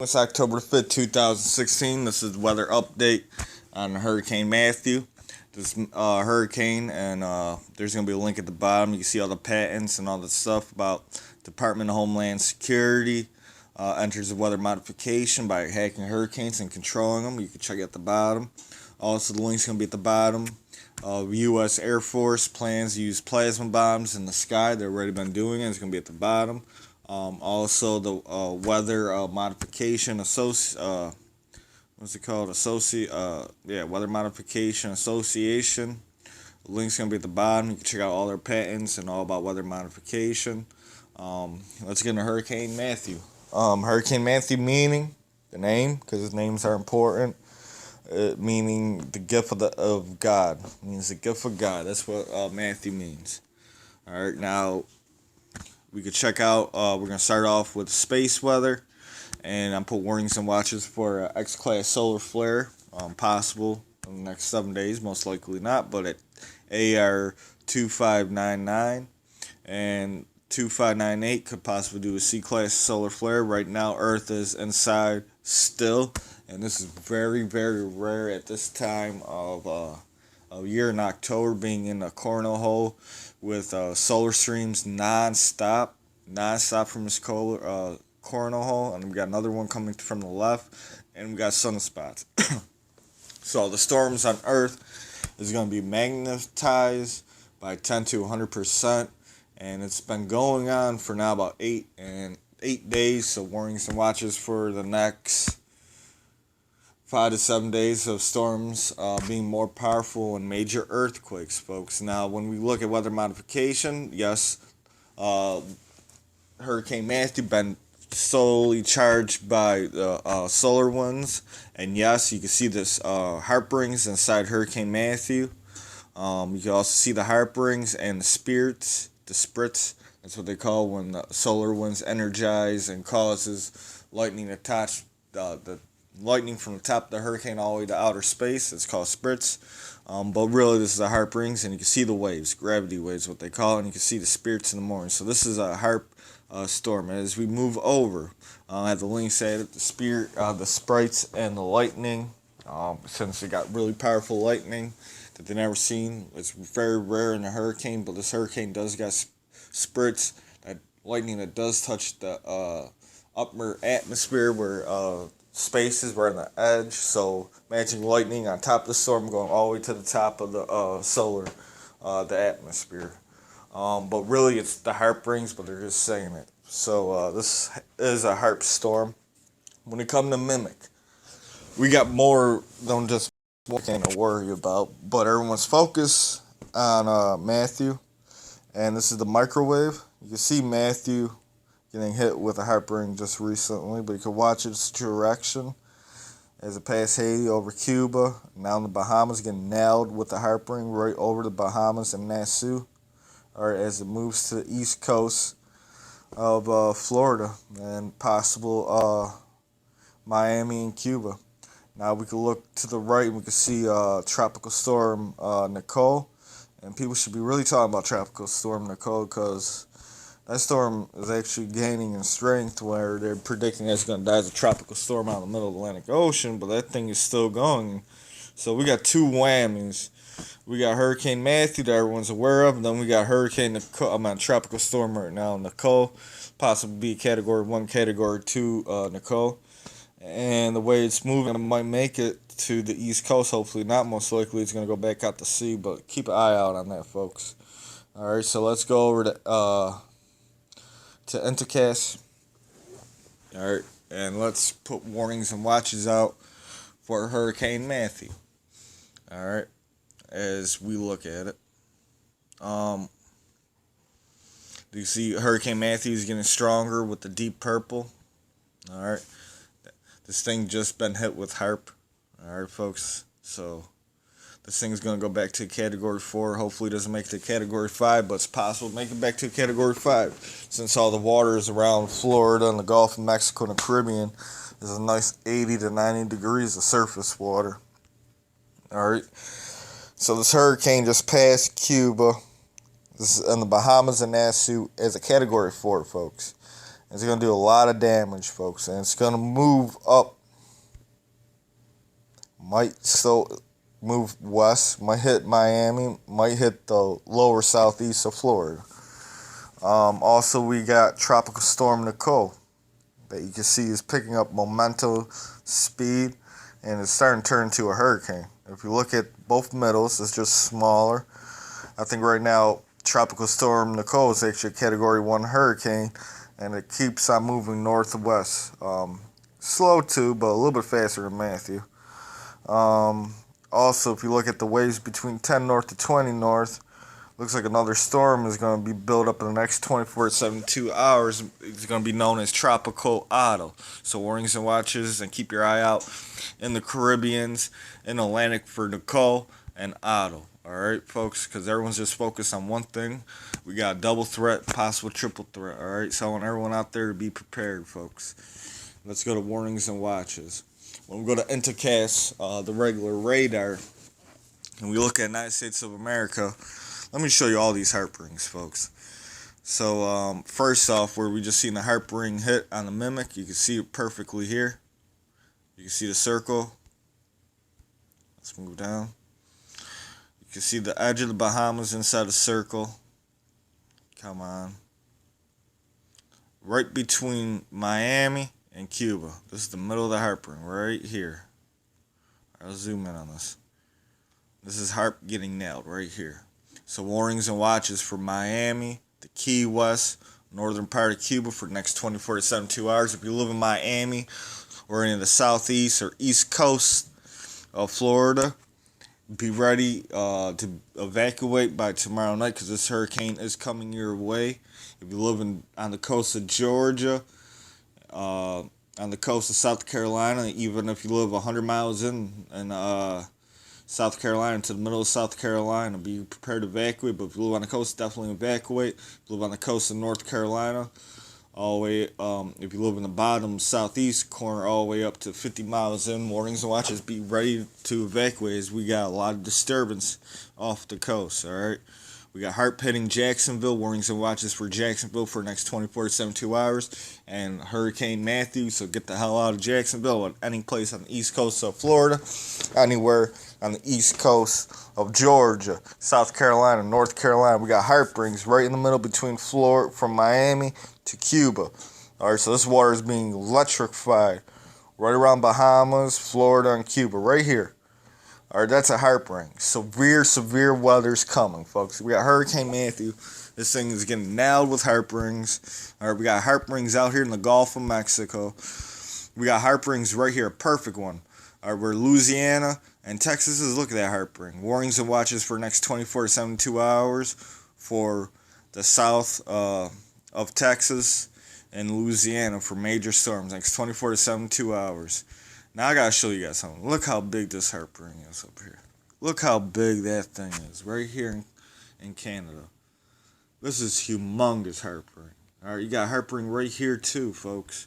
It's October 5th, 2016. This is the weather update on Hurricane Matthew. This hurricane, and there's going to be a link at the bottom. You can see all the patents and all the stuff about Department of Homeland Security. Enters the weather modification by hacking hurricanes and controlling them. You can check it at the bottom. Also, the link's going to be at the bottom. U.S. Air Force plans to use plasma bombs in the sky. They've already been doing it. It's going to be at the bottom. Also, the weather modification what's it called? Weather Modification Association. The link's gonna be at the bottom. You can check out all their patents and all about weather modification. Let's get into Hurricane Matthew. Hurricane Matthew meaning the name, because his names are important. Meaning the gift of God. It means the gift of God. That's what Matthew means. All right, now we could check out. We're gonna start off with space weather, and I put warnings and watches for X-class solar flare, possible in the next 7 days. Most likely not, but at AR 2599 and 2598 could possibly do a C-class solar flare. Right now, Earth is inside still, and this is very, very rare at this time of a year in October, being in a coronal hole with solar streams non-stop from this coronal hole, and we got another one coming from the left, and we got sunspots. So the storms on Earth is going to be magnetized by 10 to 100%, and it's been going on for now about 8 days. So warnings and watches for the next 5 to 7 days of storms being more powerful and major earthquakes, folks. Now, when we look at weather modification, yes, Hurricane Matthew been solely charged by the solar winds, and yes, you can see this Haarp rings inside Hurricane Matthew. You can also see the Haarp rings and the sprits. That's what they call when the solar winds energize and causes lightning to touch the lightning from the top of the hurricane all the way to outer space. It's called sprits. But really, this is a Haarp rings, and you can see the waves, gravity waves, what they call it, and you can see the spirits in the morning. So this is a Haarp storm. As we move over, I have the links at it, the sprites, and the lightning. Since it got really powerful lightning that they never seen, it's very rare in a hurricane. But this hurricane does got spirits, that lightning that does touch the upper atmosphere where spaces right on the edge. So imagine lightning on top of the storm going all the way to the top of the the atmosphere. But really, it's the Haarp rings, but they're just saying it. So this is a Haarp storm. When it comes to mimic, we got more than just one thing to worry about. But everyone's focused on Matthew, and this is the microwave. You can see Matthew getting hit with a Haarp ring just recently, but you can watch its direction as it passed Haiti over Cuba. Now in the Bahamas, getting nailed with the Haarp ring right over the Bahamas and Nassau. Or as it moves to the east coast of Florida and possible Miami and Cuba. Now we can look to the right and we can see Tropical Storm Nicole. And people should be really talking about Tropical Storm Nicole, because that storm is actually gaining in strength, where they're predicting that it's going to die as a tropical storm out in the middle of the Atlantic Ocean, but that thing is still going. So we got two whammies. We got Hurricane Matthew that everyone's aware of, and then we got Hurricane Nicole. I'm on Tropical Storm right now, Nicole. Possibly be Category 1, Category 2 Nicole. And the way it's moving, it might make it to the East Coast, hopefully not. Most likely it's going to go back out to sea, but keep an eye out on that, folks. Alright, so let's go over to Entacast. Alright, and let's put warnings and watches out for Hurricane Matthew. Alright, as we look at it. Do you see Hurricane Matthew is getting stronger with the deep purple? Alright, this thing just been hit with Haarp. Alright, folks, so this thing's going to go back to Category 4. Hopefully it doesn't make it to Category 5, but it's possible to make it back to Category 5. Since all the water is around Florida and the Gulf of Mexico and the Caribbean, there's a nice 80 to 90 degrees of surface water. Alright, so this hurricane just passed Cuba. This is in the Bahamas and Nassau as a Category 4, folks. It's going to do a lot of damage, folks, and it's going to move up. Might still move west, might hit Miami, might hit the lower southeast of Florida. Also, we got Tropical Storm Nicole that you can see is picking up momentum, speed, and it's starting to turn into a hurricane. If you look at both middles, it's just smaller. I think right now Tropical Storm Nicole is actually a Category 1 hurricane, and it keeps on moving northwest. Slow too, but a little bit faster than Matthew. Also, if you look at the waves between 10 north to 20 north, looks like another storm is going to be built up in the next 24 to 72 hours. It's going to be known as Tropical Otto. So warnings and watches, and keep your eye out in the Caribbeans, in Atlantic for Nicole and Otto. Alright, folks, because everyone's just focused on one thing. We got a double threat, possible triple threat. Alright, so I want everyone out there to be prepared, folks. Let's go to warnings and watches. When we go to Intercast, the regular radar, and we look at United States of America, let me show you all these Haarp rings, folks. So, first off, where we just seen the Haarp ring hit on the Mimic, you can see it perfectly here. You can see the circle. Let's move down. You can see the edge of the Bahamas inside the circle. Come on. Right between Miami and Cuba. This is the middle of the Haarp ring, right here. I'll zoom in on this. This is Haarp getting nailed right here. So warnings and watches for Miami, the Key West, northern part of Cuba for the next 24 to 72 hours. If you live in Miami or in the southeast or east coast of Florida, be ready to evacuate by tomorrow night because this hurricane is coming your way. If you live on the coast of Georgia, on the coast of South Carolina, even if you live 100 miles in South Carolina, to the middle of South Carolina, be prepared to evacuate. But if you live on the coast, definitely evacuate. If you live on the coast of North Carolina, all the way, if you live in the bottom southeast corner, all the way up to 50 miles in, warnings and watches, be ready to evacuate as we got a lot of disturbance off the coast, all right? We got Haarp hitting Jacksonville, warnings and watches for Jacksonville for the next 24 to 72 hours, and Hurricane Matthew, so get the hell out of Jacksonville or any place on the east coast of Florida, anywhere on the east coast of Georgia, South Carolina, North Carolina. We got Haarp rings right in the middle between Florida, from Miami to Cuba. All right, so this water is being electrified right around Bahamas, Florida, and Cuba, right here. All right, that's a Haarp ring. Severe weather's coming, folks. We got Hurricane Matthew. This thing is getting nailed with Haarp rings. All right, we got Haarp rings out here in the Gulf of Mexico. We got Haarp rings right here, a perfect one. All right, where Louisiana and Texas is. Look at that Haarp ring. Warnings and watches for the next 24 to 72 hours for the south of Texas and Louisiana for major storms. Next 24 to 72 hours. Now I gotta show you guys something. Look how big this Haarp ring is up here. Look how big that thing is right here in Canada. This is humongous Haarp ring. All right, you got Haarp ring right here too, folks.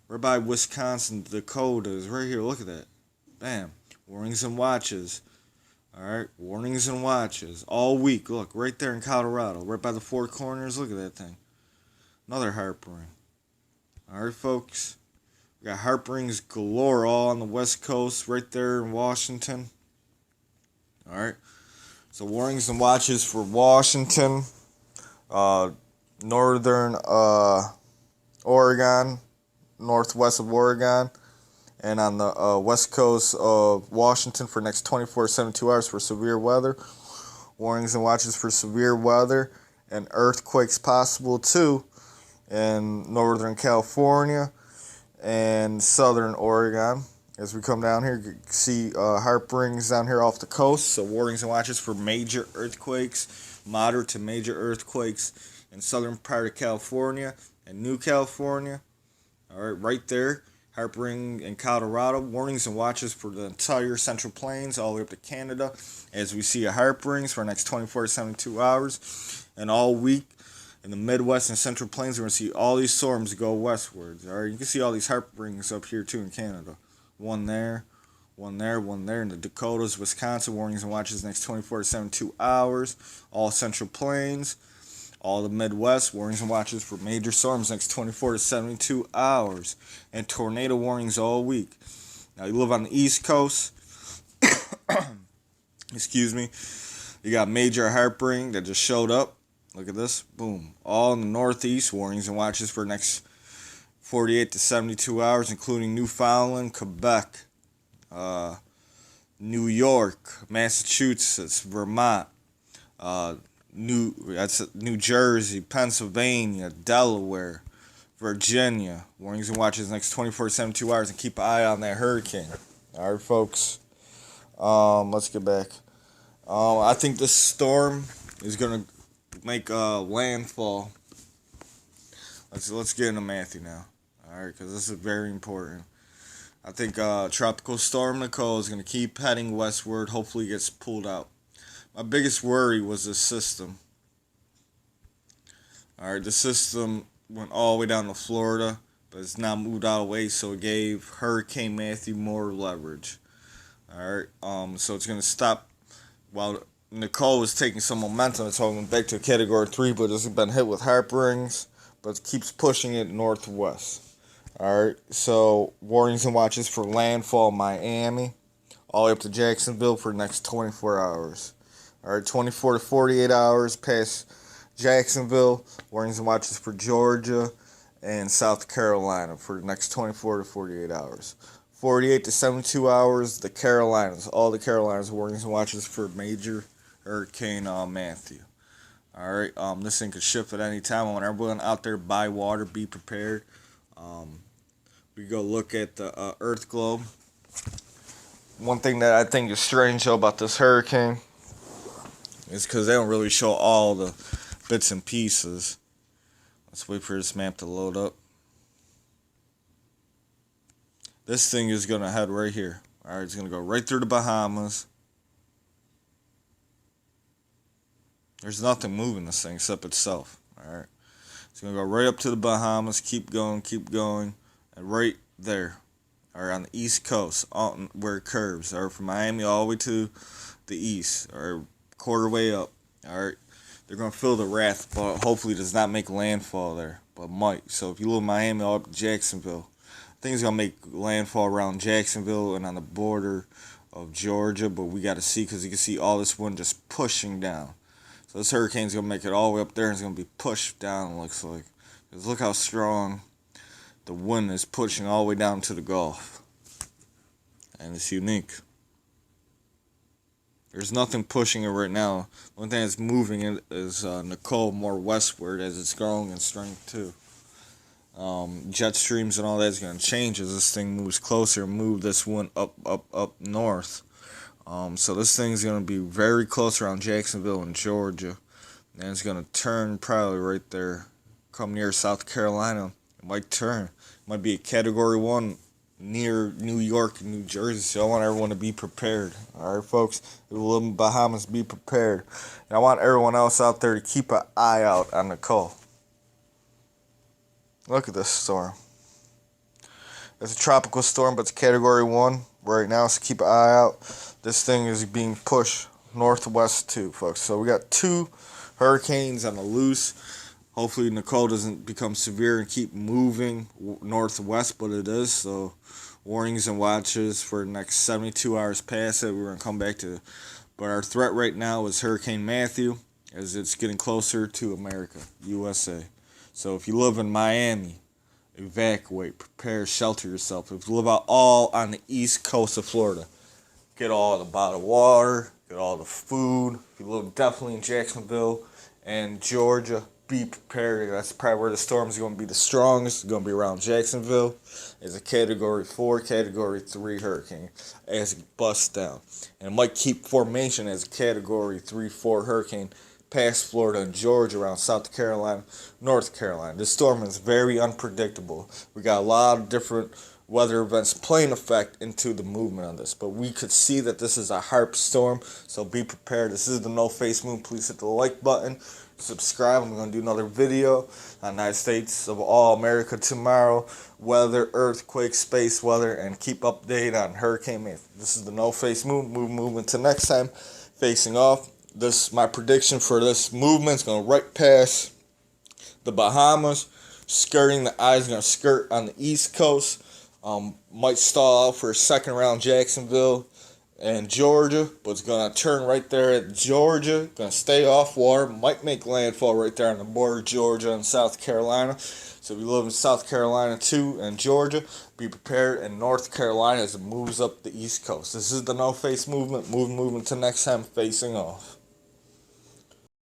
Right by Wisconsin, Dakotas, right here. Look at that. Bam. Warnings and watches. All right, warnings and watches all week. Look, right there in Colorado, right by the Four Corners. Look at that thing. Another Haarp ring. All right, folks. We got Haarp rings galore all on the West Coast, right there in Washington. All right. So warnings and watches for Washington, northern Oregon, northwest of Oregon, and on the west coast of Washington for the next 24 to 72 hours for severe weather. Warnings and watches for severe weather and earthquakes possible too in northern California and southern Oregon. As we come down here, you can see Haarp rings down here off the coast. So warnings and watches for major earthquakes, moderate to major earthquakes in southern part of California and New California. All right, right there. Haarp ring in Colorado. Warnings and watches for the entire Central Plains all the way up to Canada. As we see a Haarp rings for the next 24 to 72 hours. And all week in the Midwest and Central Plains, we're going to see all these storms go westwards. All right, you can see all these Haarp rings up here too in Canada. One there, one there, one there in the Dakotas, Wisconsin. Warnings and watches next 24 to 72 hours. All Central Plains. all the Midwest, warnings and watches for major storms next 24 to 72 hours, and tornado warnings all week. Now, you live on the East Coast, excuse me, you got major Haarp ring that just showed up. Look at this, boom. All in the Northeast, warnings and watches for next 48 to 72 hours, including Newfoundland, Quebec, New York, Massachusetts, Vermont, New Jersey, Pennsylvania, Delaware, Virginia. Warnings and watches next 24 to 72 hours, and keep an eye on that hurricane. All right, folks. Let's get back. I think this storm is gonna make landfall. Let's get into Matthew now. All right, because this is very important. I think Tropical Storm Nicole is going to keep heading westward. Hopefully it gets pulled out. My biggest worry was the system. All right, the system went all the way down to Florida, but it's now moved out of the way, so it gave Hurricane Matthew more leverage. All right, so it's going to stop while Nicole is taking some momentum. It's going back to Category 3, but it's been hit with Haarp rings, but it keeps pushing it northwest. Alright, so warnings and watches for landfall Miami, all the way up to Jacksonville for the next 24 hours. Alright, 24 to 48 hours past Jacksonville, warnings and watches for Georgia and South Carolina for the next 24 to 48 hours. 48 to 72 hours, the Carolinas, all the Carolinas, warnings and watches for major Hurricane Matthew. Alright, this thing could shift at any time. I want everyone out there buy water, be prepared. We go look at the Earth globe. One thing that I think is strange though about this hurricane is because they don't really show all the bits and pieces. Let's wait for this map to load up. This thing is going to head right here. Alright, it's going to go right through the Bahamas. There's nothing moving this thing except itself. Alright. It's going to go right up to the Bahamas, keep going, and right there, or on the East Coast, where it curves, or from Miami all the way to the east, or quarter way up. Alright, they're going to feel the wrath, but hopefully does not make landfall there, but might. So if you live in Miami all up to Jacksonville, I think it's going to make landfall around Jacksonville and on the border of Georgia, but we got to see, because you can see all this wind just pushing down. So this hurricane's going to make it all the way up there, and it's going to be pushed down, it looks like. Because look how strong the wind is pushing all the way down to the Gulf. And it's unique. There's nothing pushing it right now. The only thing that's moving it is Nicole more westward as it's growing in strength too. Jet streams and all that's going to change as this thing moves closer and move this one up north. So this thing's going to be very close around Jacksonville and Georgia. And it's going to turn probably right there. Come near South Carolina. It might turn. It might be a Category 1 near New York and New Jersey. So I want everyone to be prepared. Alright, folks? If you live in the Bahamas, be prepared. And I want everyone else out there to keep an eye out on Nicole. Look at this storm. It's a tropical storm, but it's Category 1 right now, so keep an eye out. This thing is being pushed northwest too, folks. So we got 2 hurricanes on the loose. Hopefully Nicole doesn't become severe and keep moving northwest, but it is. So warnings and watches for the next 72 hours past it. We're going to come back to it. But our threat right now is Hurricane Matthew, as it's getting closer to America, USA. So if you live in Miami, evacuate, prepare, shelter yourself. If you live out all on the east coast of Florida, get all the bottled water, get all the food. If you live definitely in Jacksonville and Georgia, be prepared. That's probably where the storm is going to be the strongest. It's going to be around Jacksonville. It's a Category 4, Category 3 hurricane as it busts down. And it might keep formation as a Category 3, 4 hurricane past Florida and Georgia, around South Carolina, North Carolina. This storm is very unpredictable. We got a lot of different weather events playing effect into the movement of this. But we could see that this is a Haarp storm, so be prepared. This is the No Face Moon. Please hit the like button. Subscribe. I'm going to do another video on United States of all America tomorrow. Weather, earthquake, space weather, and keep updated on Hurricane Matthew. This is the No Face Moon. Moving to next time. Facing off. This my prediction for this movement is going right past The Bahamas, skirting the eyes going to skirt on the East Coast. Might stall out for a second round Jacksonville and Georgia, but it's going to turn right there at Georgia. Going to stay off water. Might make landfall right there on the border of Georgia and South Carolina. So if you live in South Carolina too and Georgia, be prepared. And North Carolina as it moves up the East Coast. This is the No Face Movement. Moving to next time, facing off.